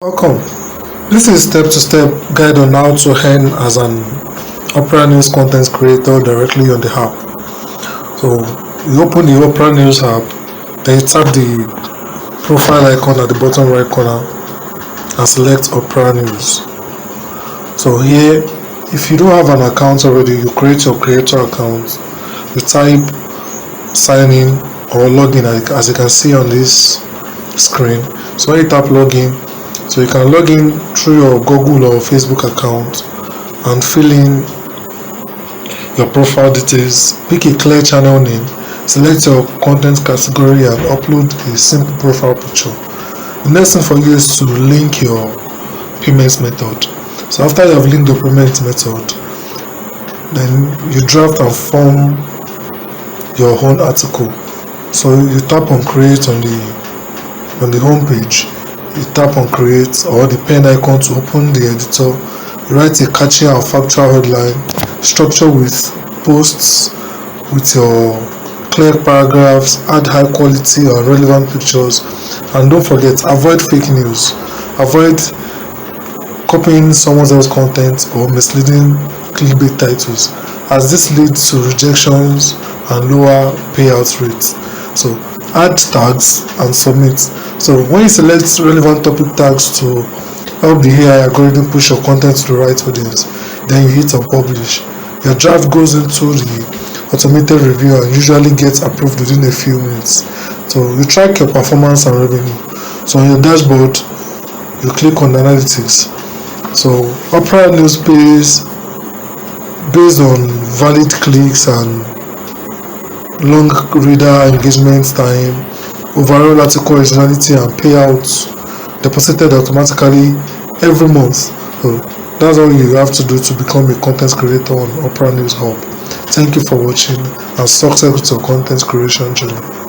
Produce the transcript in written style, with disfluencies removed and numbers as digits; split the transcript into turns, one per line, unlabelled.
Welcome. This is step-to-step guide on how to earn as an Opera News content creator directly on the app. So you open the Opera News app, then you tap the profile icon at the bottom right corner and select Opera News. So here, if you don't have an account already, you create your creator account. You type sign in or login as you can see on this screen. So when you tap login, so you can log in through your Google or Facebook account and fill in your profile details, pick a clear channel name, select your content category and upload a simple profile picture. The next thing for you is to link your payment method. So after you have linked your payment method, then you draft and form your own article. So you tap on create on the home page. You tap on create or the pen icon to open the editor. Write a catchy and factual headline, structure with posts with your clear paragraphs, add high quality and relevant pictures, and don't forget, avoid fake news. Avoid copying someone else's content or misleading clickbait titles, as this leads to rejections and lower payout rates. So add tags and submit. So when you select relevant topic tags to help the AI algorithm push your content to the right audience, then you hit on publish. Your draft goes into the automated review and usually gets approved within a few minutes. So you track your performance and revenue. So on your dashboard, you click on analytics. So Opera News pays based on valid clicks and long reader engagement time, overall article originality and payouts deposited automatically every month. So that's all you have to do to become a content creator on Opera News Hub. Thank you for watching and success with your content creation journey.